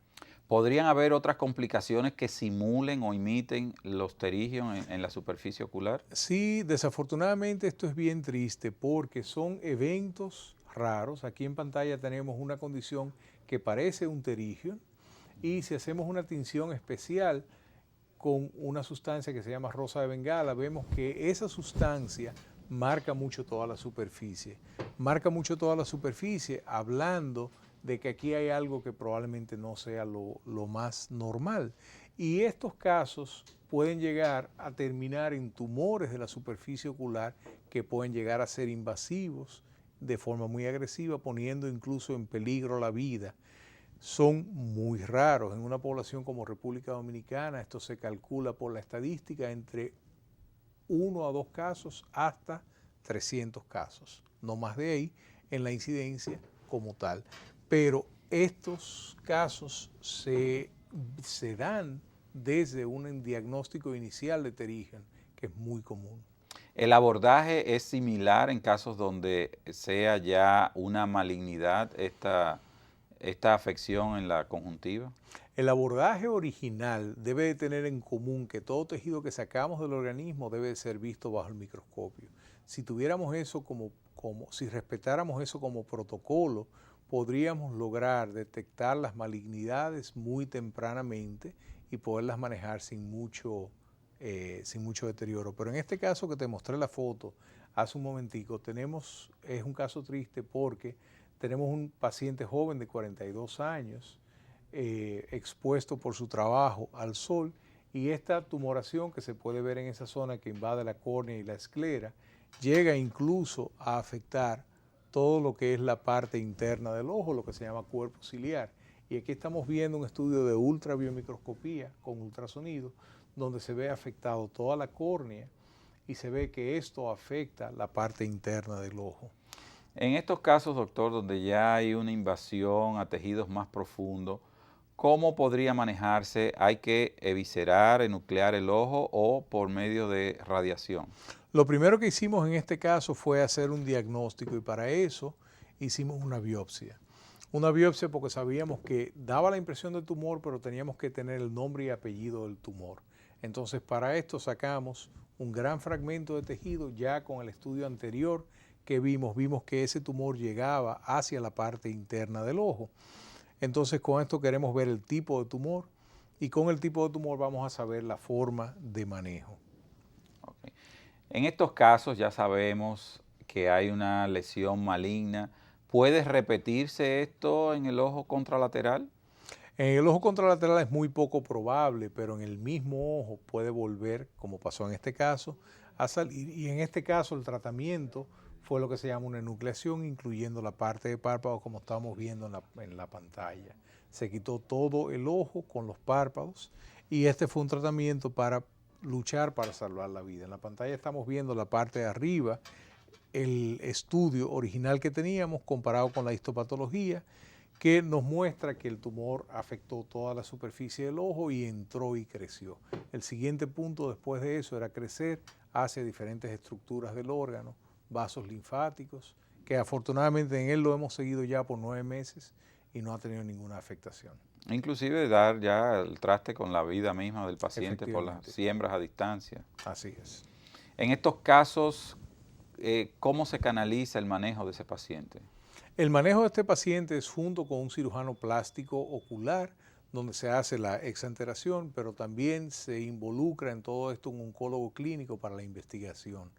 ¿Podrían haber otras complicaciones que simulen o imiten los pterygium en la superficie ocular? Sí, desafortunadamente esto es bien triste porque son eventos raros. Aquí en pantalla tenemos una condición que parece un pterygium y si hacemos una tinción especial con una sustancia que se llama rosa de Bengala, vemos que esa sustancia marca mucho toda la superficie. Marca mucho toda la superficie hablando de que aquí hay algo que probablemente no sea lo más normal. Y estos casos pueden llegar a terminar en tumores de la superficie ocular que pueden llegar a ser invasivos de forma muy agresiva, poniendo incluso en peligro la vida. Son muy raros. En una población como República Dominicana, esto se calcula por la estadística entre 1 a 2 casos hasta 300 casos. No más de ahí en la incidencia como tal. Pero estos casos se dan desde un diagnóstico inicial de pterygium, que es muy común. ¿El abordaje es similar en casos donde sea ya una malignidad esta afección en la conjuntiva? El abordaje original debe de tener en común que todo tejido que sacamos del organismo debe de ser visto bajo el microscopio. Si tuviéramos eso si respetáramos eso como protocolo, podríamos lograr detectar las malignidades muy tempranamente y poderlas manejar sin mucho deterioro. Pero en este caso que te mostré la foto hace un momentico, es un caso triste porque tenemos un paciente joven de 42 años expuesto por su trabajo al sol y esta tumoración que se puede ver en esa zona que invade la córnea y la esclera llega incluso a afectar todo lo que es la parte interna del ojo, lo que se llama cuerpo ciliar. Y aquí estamos viendo un estudio de ultrabiomicroscopía con ultrasonido, donde se ve afectado toda la córnea y se ve que esto afecta la parte interna del ojo. En estos casos, doctor, donde ya hay una invasión a tejidos más profundos, ¿cómo podría manejarse? ¿Hay que eviscerar, enuclear el ojo o por medio de radiación? Lo primero que hicimos en este caso fue hacer un diagnóstico y para eso hicimos una biopsia. Una biopsia porque sabíamos que daba la impresión de tumor, pero teníamos que tener el nombre y apellido del tumor. Entonces para esto sacamos un gran fragmento de tejido ya con el estudio anterior que vimos que ese tumor llegaba hacia la parte interna del ojo. Entonces con esto queremos ver el tipo de tumor y con el tipo de tumor vamos a saber la forma de manejo. Okay. En estos casos ya sabemos que hay una lesión maligna. ¿Puede repetirse esto en el ojo contralateral? En el ojo contralateral es muy poco probable, pero en el mismo ojo puede volver, como pasó en este caso, a salir. Y en este caso el tratamiento fue lo que se llama una enucleación, incluyendo la parte de párpado como estamos viendo en la pantalla. Se quitó todo el ojo con los párpados y este fue un tratamiento para luchar para salvar la vida. En la pantalla estamos viendo la parte de arriba, el estudio original que teníamos comparado con la histopatología, que nos muestra que el tumor afectó toda la superficie del ojo y entró y creció. El siguiente punto después de eso era crecer hacia diferentes estructuras del órgano, vasos linfáticos, que afortunadamente en él lo hemos seguido ya por 9 meses y no ha tenido ninguna afectación. Inclusive dar ya el traste con la vida misma del paciente por las siembras a distancia. Así es. En estos casos, ¿cómo se canaliza el manejo de ese paciente? El manejo de este paciente es junto con un cirujano plástico ocular, donde se hace la exanteración, pero también se involucra en todo esto un oncólogo clínico para la investigación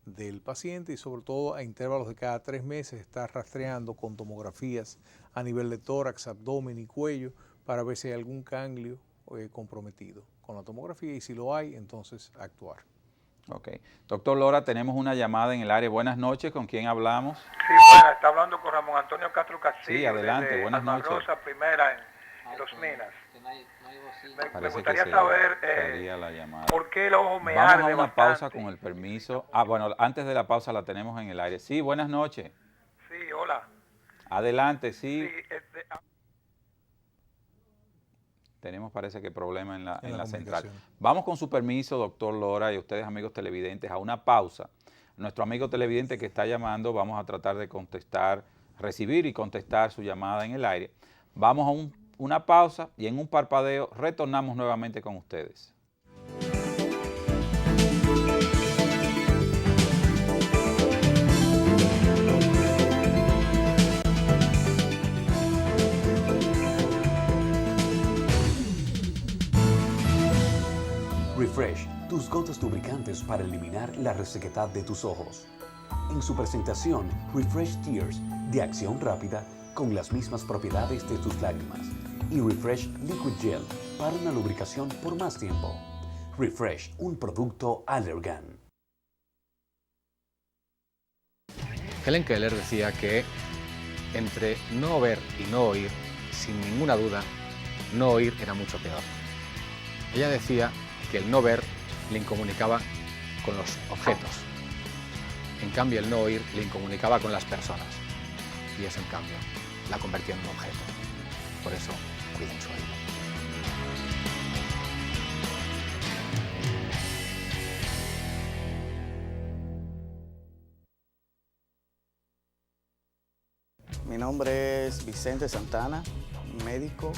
del paciente y sobre todo a intervalos de cada 3 meses está rastreando con tomografías a nivel de tórax, abdomen y cuello para ver si hay algún ganglio comprometido con la tomografía y si lo hay, entonces actuar. Ok. Doctor Lora, tenemos una llamada en el área. Buenas noches, ¿con quién hablamos? Sí, bueno, está hablando con Ramón Antonio Castro Castillo. Sí, adelante, buenas noches. Rosa Primera en Los Minas. Me gustaría saber por qué el ojo me arde. Vamos a una pausa con el permiso. Bueno, antes de la pausa la tenemos en el aire. Sí, buenas noches. Sí, hola. Adelante, sí. Tenemos, parece que problema en la central. Vamos con su permiso, doctor Lora, y ustedes, amigos televidentes, a una pausa. Nuestro amigo televidente que está llamando, vamos a tratar de contestar, recibir y contestar su llamada en el aire. Vamos a una pausa y en un parpadeo retornamos nuevamente con ustedes. Refresh, tus gotas lubricantes para eliminar la resequedad de tus ojos. En su presentación, Refresh Tears, de acción rápida, con las mismas propiedades de tus lágrimas. Y Refresh Liquid Gel, para una lubricación por más tiempo. Refresh, un producto Allergan. Helen Keller decía que entre no ver y no oír, sin ninguna duda, no oír era mucho peor. Ella decía que el no ver le incomunicaba con los objetos. En cambio, el no oír le incomunicaba con las personas. Y eso, en cambio, la convertía en un objeto. Por eso, cuiden su oído. Mi nombre es Vicente Santana, médico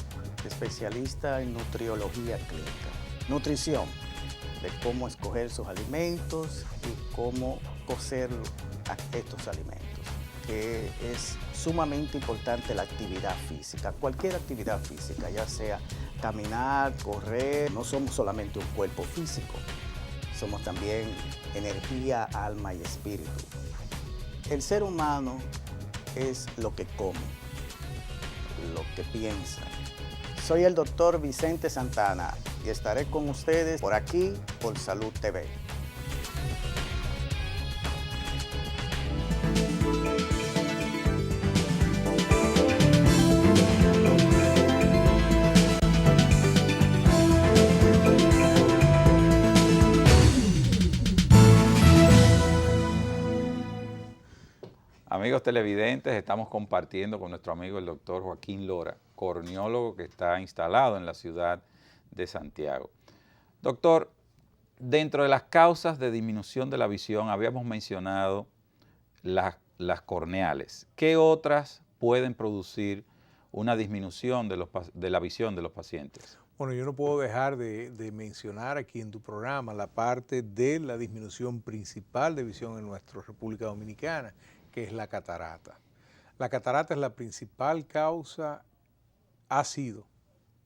especialista en nutriología clínica. Nutrición, de cómo escoger sus alimentos y cómo cocer estos alimentos. Que es sumamente importante la actividad física, cualquier actividad física, ya sea caminar, correr. No somos solamente un cuerpo físico, somos también energía, alma y espíritu. El ser humano es lo que come, lo que piensa. Soy el doctor Vicente Santana y estaré con ustedes por aquí, por Salud TV. Amigos televidentes, estamos compartiendo con nuestro amigo el doctor Joaquín Lora, corneólogo que está instalado en la ciudad de Santiago. Doctor, dentro de las causas de disminución de la visión habíamos mencionado las corneales. ¿Qué otras pueden producir una disminución de la visión de los pacientes? Bueno, yo no puedo dejar de mencionar aquí en tu programa la parte de la disminución principal de visión en nuestra República Dominicana, que es la catarata. La catarata es la principal causa, ha sido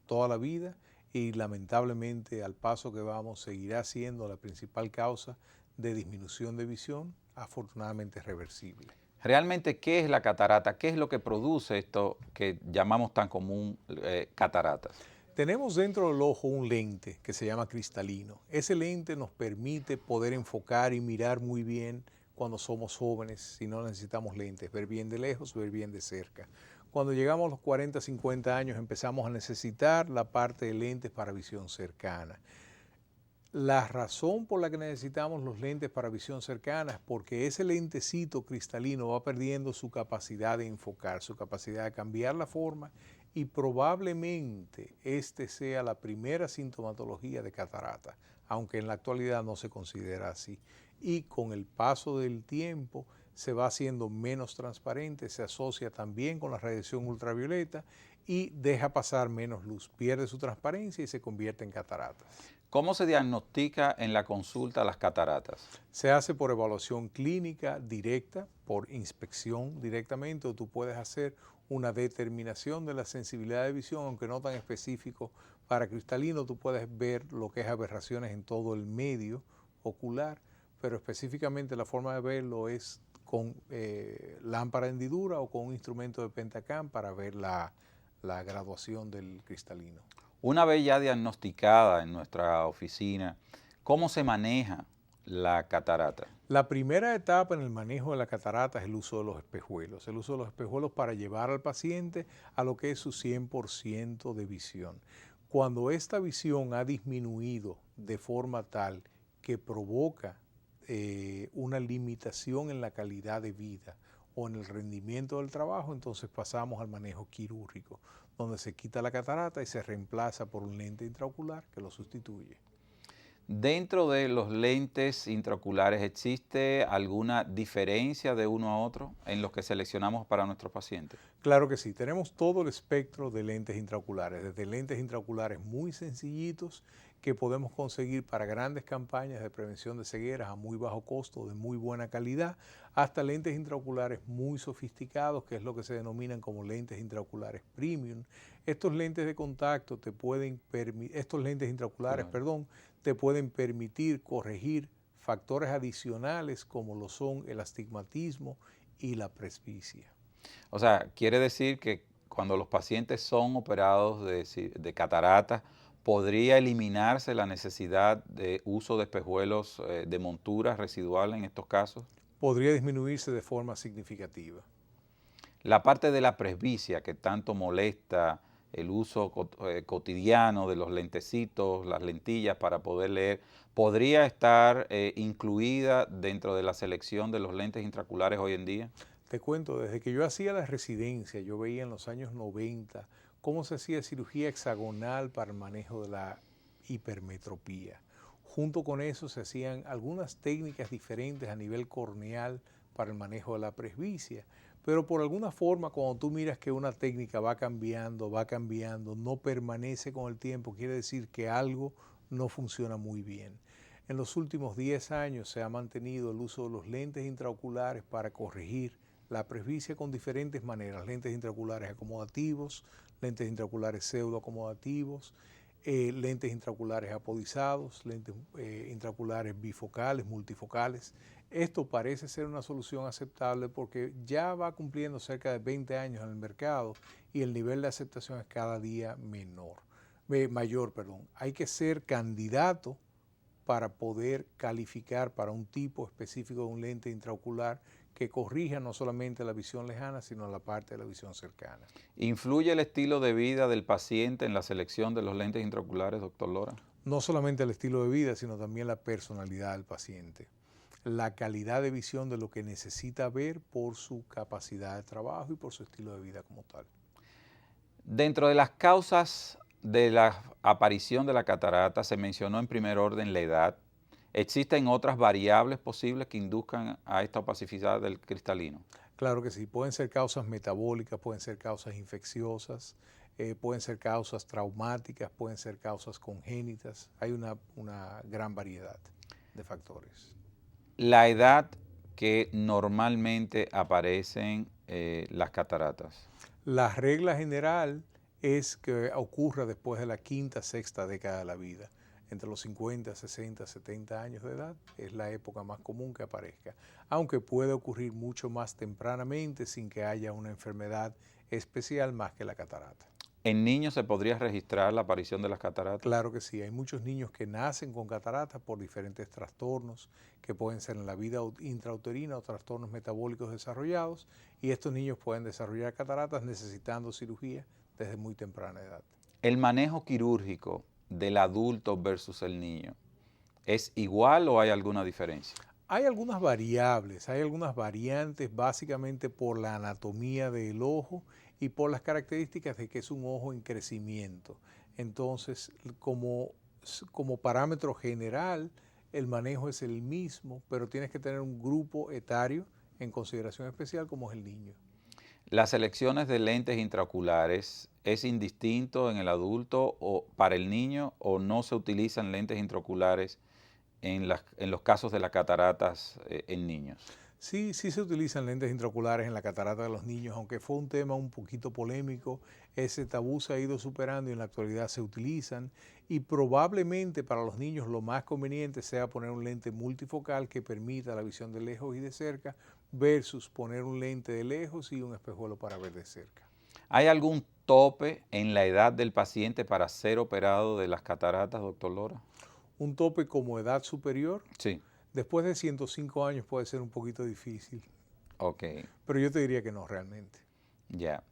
toda la vida y lamentablemente al paso que vamos seguirá siendo la principal causa de disminución de visión, afortunadamente reversible. Realmente, ¿qué es la catarata? ¿Qué es lo que produce esto que llamamos tan común cataratas? Tenemos dentro del ojo un lente que se llama cristalino. Ese lente nos permite poder enfocar y mirar muy bien cuando somos jóvenes, si no necesitamos lentes, ver bien de lejos, ver bien de cerca. Cuando llegamos a los 40, 50 años empezamos a necesitar la parte de lentes para visión cercana. La razón por la que necesitamos los lentes para visión cercana es porque ese lentecito cristalino va perdiendo su capacidad de enfocar, su capacidad de cambiar la forma, y probablemente este sea la primera sintomatología de catarata, aunque en la actualidad no se considera así. Y con el paso del tiempo se va haciendo menos transparente, se asocia también con la radiación ultravioleta y deja pasar menos luz, pierde su transparencia y se convierte en cataratas. ¿Cómo se diagnostica en la consulta las cataratas? Se hace por evaluación clínica directa, por inspección directamente, o tú puedes hacer una determinación de la sensibilidad de visión, aunque no tan específico para cristalino. Tú puedes ver lo que es aberraciones en todo el medio ocular, pero específicamente la forma de verlo es con lámpara de hendidura o con un instrumento de Pentacam para ver la graduación del cristalino. Una vez ya diagnosticada en nuestra oficina, ¿cómo se maneja la catarata? La primera etapa en el manejo de la catarata es el uso de los espejuelos. El uso de los espejuelos para llevar al paciente a lo que es su 100% de visión. Cuando esta visión ha disminuido de forma tal que provoca una limitación en la calidad de vida o en el rendimiento del trabajo, entonces pasamos al manejo quirúrgico, donde se quita la catarata y se reemplaza por un lente intraocular que lo sustituye. Dentro de los lentes intraoculares, ¿existe alguna diferencia de uno a otro en los que seleccionamos para nuestros pacientes? Claro que sí, tenemos todo el espectro de lentes intraoculares, desde lentes intraoculares muy sencillitos que podemos conseguir para grandes campañas de prevención de cegueras a muy bajo costo, de muy buena calidad, hasta lentes intraoculares muy sofisticados, que es lo que se denominan como lentes intraoculares premium. Estos lentes de contacto te pueden te pueden permitir corregir factores adicionales como lo son el astigmatismo y la presbicia. O sea, quiere decir que cuando los pacientes son operados de catarata, ¿podría eliminarse la necesidad de uso de espejuelos de montura residual en estos casos? Podría disminuirse de forma significativa. La parte de la presbicia que tanto molesta, el uso cotidiano de los lentecitos, las lentillas para poder leer, ¿podría estar incluida dentro de la selección de los lentes intraoculares hoy en día? Te cuento, desde que yo hacía la residencia, yo veía en los años 90 cómo se hacía cirugía hexagonal para el manejo de la hipermetropía. Junto con eso se hacían algunas técnicas diferentes a nivel corneal para el manejo de la presbicia. Pero por alguna forma, cuando tú miras que una técnica va cambiando, no permanece con el tiempo, quiere decir que algo no funciona muy bien. En los últimos 10 años se ha mantenido el uso de los lentes intraoculares para corregir la presbicia con diferentes maneras, lentes intraoculares acomodativos, lentes intraoculares pseudoacomodativos, lentes intraoculares apodizados, lentes intraoculares bifocales, multifocales. Esto parece ser una solución aceptable porque ya va cumpliendo cerca de 20 años en el mercado y el nivel de aceptación es cada día mayor. Hay que ser candidato para poder calificar para un tipo específico de un lente intraocular que corrija no solamente la visión lejana, sino la parte de la visión cercana. ¿Influye el estilo de vida del paciente en la selección de los lentes intraoculares, doctor Lora? No solamente el estilo de vida, sino también la personalidad del paciente, la calidad de visión de lo que necesita ver por su capacidad de trabajo y por su estilo de vida como tal. Dentro de las causas de la aparición de la catarata se mencionó en primer orden la edad. ¿Existen otras variables posibles que induzcan a esta opacidad del cristalino? Claro que sí, pueden ser causas metabólicas, pueden ser causas infecciosas, pueden ser causas traumáticas, pueden ser causas congénitas. Hay una gran variedad de factores. La edad que normalmente aparecen las cataratas. La regla general es que ocurra después de la quinta, sexta década de la vida. Entre los 50, 60, 70 años de edad es la época más común que aparezca, aunque puede ocurrir mucho más tempranamente sin que haya una enfermedad especial más que la catarata. ¿En niños se podría registrar la aparición de las cataratas? Claro que sí, hay muchos niños que nacen con cataratas por diferentes trastornos que pueden ser en la vida intrauterina o trastornos metabólicos desarrollados, y estos niños pueden desarrollar cataratas necesitando cirugía desde muy temprana edad. ¿El manejo quirúrgico del adulto versus el niño es igual o hay alguna diferencia? Hay algunas variables, hay algunas variantes básicamente por la anatomía del ojo y por las características de que es un ojo en crecimiento. Entonces, como parámetro general, el manejo es el mismo, pero tienes que tener un grupo etario en consideración especial como es el niño. ¿Las elecciones de lentes intraoculares es indistinto en el adulto o para el niño, o no se utilizan lentes intraoculares en los casos de las cataratas en niños? Sí, sí se utilizan lentes intraoculares en la catarata de los niños, aunque fue un tema un poquito polémico. Ese tabú se ha ido superando y en la actualidad se utilizan, y probablemente para los niños lo más conveniente sea poner un lente multifocal que permita la visión de lejos y de cerca versus poner un lente de lejos y un espejuelo para ver de cerca. ¿Hay algún tope en la edad del paciente para ser operado de las cataratas, doctor Lora? ¿Un tope como edad superior? Sí. Después de 105 años puede ser un poquito difícil. Ok. Pero yo te diría que no realmente. Ya.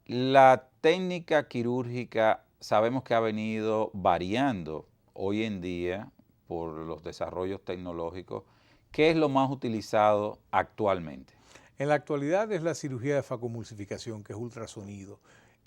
La técnica quirúrgica sabemos que ha venido variando hoy en día por los desarrollos tecnológicos. ¿Qué es lo más utilizado actualmente? En la actualidad es la cirugía de facomulsificación, que es ultrasonido.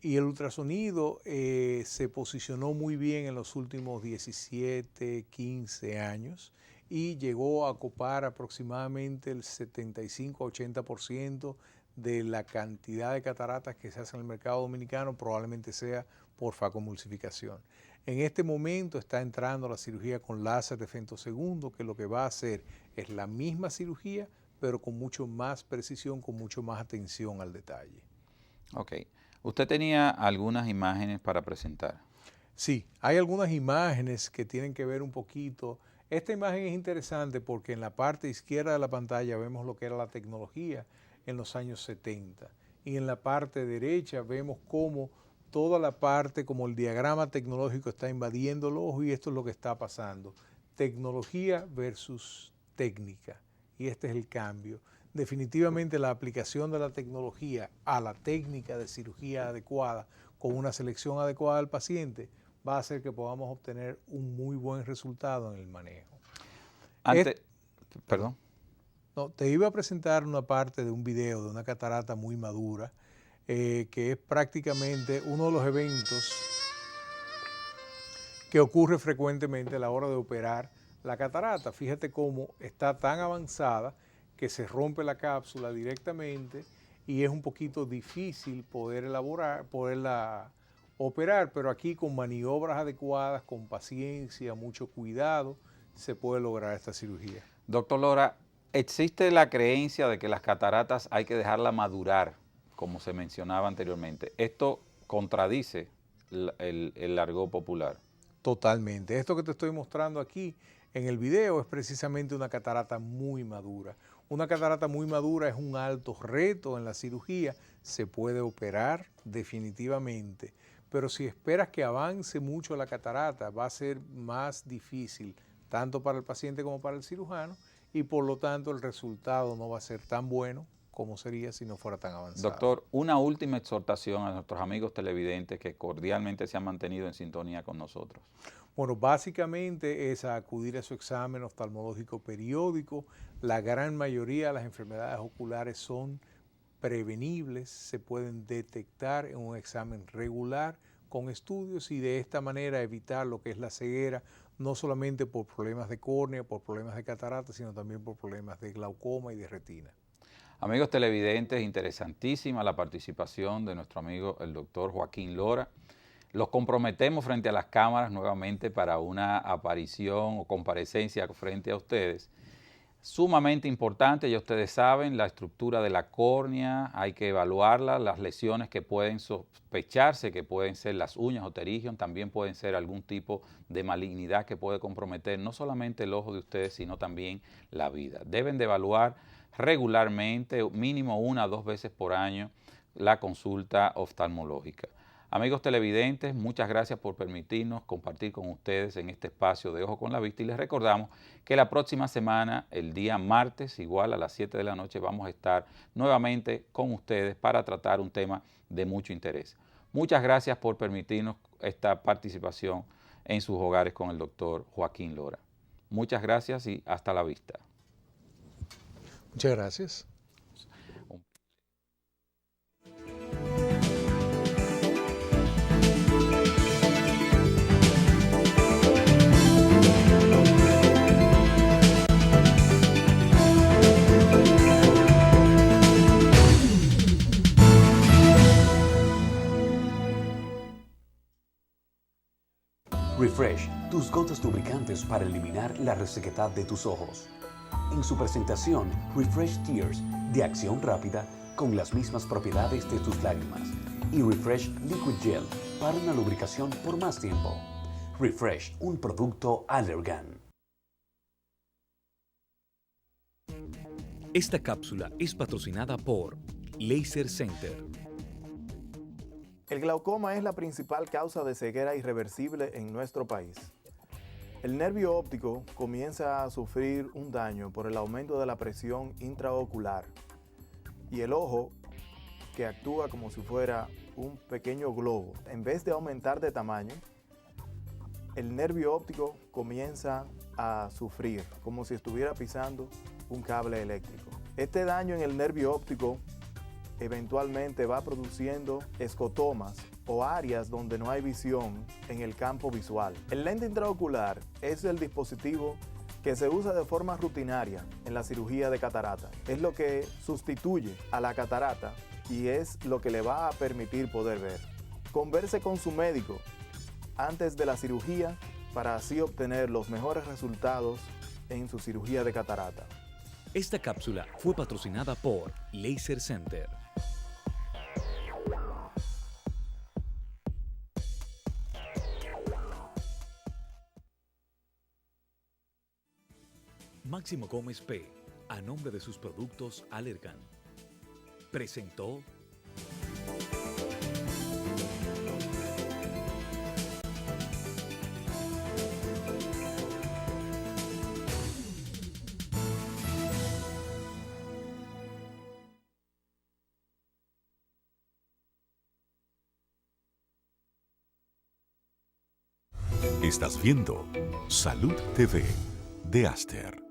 Y el ultrasonido se posicionó muy bien en los últimos 17, 15 años y llegó a copar aproximadamente el 75-80% de la cantidad de cataratas que se hacen en el mercado dominicano, probablemente sea por facomulsificación. En este momento está entrando la cirugía con láser de femtosegundo, que lo que va a hacer es la misma cirugía, pero con mucho más precisión, con mucho más atención al detalle. Ok. ¿Usted tenía algunas imágenes para presentar? Sí, hay algunas imágenes que tienen que ver un poquito. Esta imagen es interesante porque en la parte izquierda de la pantalla vemos lo que era la tecnología en los años 70. Y en la parte derecha vemos cómo toda la parte, como el diagrama tecnológico está invadiendo el ojo, y esto es lo que está pasando. Tecnología versus técnica. Y este es el cambio. Definitivamente la aplicación de la tecnología a la técnica de cirugía adecuada, con una selección adecuada del paciente, va a hacer que podamos obtener un muy buen resultado en el manejo. Perdón. No, te iba a presentar una parte de un video de una catarata muy madura, que es prácticamente uno de los eventos que ocurre frecuentemente a la hora de operar la catarata. Fíjate cómo está tan avanzada que se rompe la cápsula directamente y es un poquito difícil poderla operar, pero aquí con maniobras adecuadas, con paciencia, mucho cuidado, se puede lograr esta cirugía. Doctor Lora, ¿existe la creencia de que las cataratas hay que dejarla madurar, como se mencionaba anteriormente? ¿Esto contradice el argot popular? Totalmente. Esto que te estoy mostrando aquí en el video es precisamente una catarata muy madura. Una catarata muy madura es un alto reto en la cirugía. Se puede operar definitivamente, pero si esperas que avance mucho la catarata, va a ser más difícil, tanto para el paciente como para el cirujano, y por lo tanto el resultado no va a ser tan bueno como sería si no fuera tan avanzado. Doctor, una última exhortación a nuestros amigos televidentes que cordialmente se han mantenido en sintonía con nosotros. Bueno, básicamente es acudir a su examen oftalmológico periódico. La gran mayoría de las enfermedades oculares son prevenibles, se pueden detectar en un examen regular con estudios y de esta manera evitar lo que es la ceguera, no solamente por problemas de córnea, por problemas de catarata, sino también por problemas de glaucoma y de retina. Amigos televidentes, interesantísima la participación de nuestro amigo el doctor Joaquín Lora. Los comprometemos frente a las cámaras nuevamente para una aparición o comparecencia frente a ustedes. Sumamente importante, ya ustedes saben, la estructura de la córnea, hay que evaluarla, las lesiones que pueden sospecharse, que pueden ser las uñas o pterigion, también pueden ser algún tipo de malignidad que puede comprometer no solamente el ojo de ustedes, sino también la vida. Deben de evaluar regularmente, mínimo 1 a 2 veces por año, la consulta oftalmológica. Amigos televidentes, muchas gracias por permitirnos compartir con ustedes en este espacio de Ojo con la Vista y les recordamos que la próxima semana, el día martes, igual a las 7 de la noche, vamos a estar nuevamente con ustedes para tratar un tema de mucho interés. Muchas gracias por permitirnos esta participación en sus hogares con el doctor Joaquín Lora. Muchas gracias y hasta la vista. Muchas gracias. Refresh, tus gotas lubricantes para eliminar la resequedad de tus ojos. En su presentación, Refresh Tears, de acción rápida, con las mismas propiedades de tus lágrimas. Y Refresh Liquid Gel, para una lubricación por más tiempo. Refresh, un producto Allergan. Esta cápsula es patrocinada por Laser Center. El glaucoma es la principal causa de ceguera irreversible en nuestro país. El nervio óptico comienza a sufrir un daño por el aumento de la presión intraocular y el ojo, que actúa como si fuera un pequeño globo, en vez de aumentar de tamaño, el nervio óptico comienza a sufrir como si estuviera pisando un cable eléctrico. Este daño en el nervio óptico eventualmente va produciendo escotomas o áreas donde no hay visión en el campo visual. El lente intraocular es el dispositivo que se usa de forma rutinaria en la cirugía de catarata. Es lo que sustituye a la catarata y es lo que le va a permitir poder ver. Converse con su médico antes de la cirugía para así obtener los mejores resultados en su cirugía de catarata. Esta cápsula fue patrocinada por Laser Center. Máximo Gómez P., a nombre de sus productos Allergan, presentó Estás viendo Salud TV de Aster.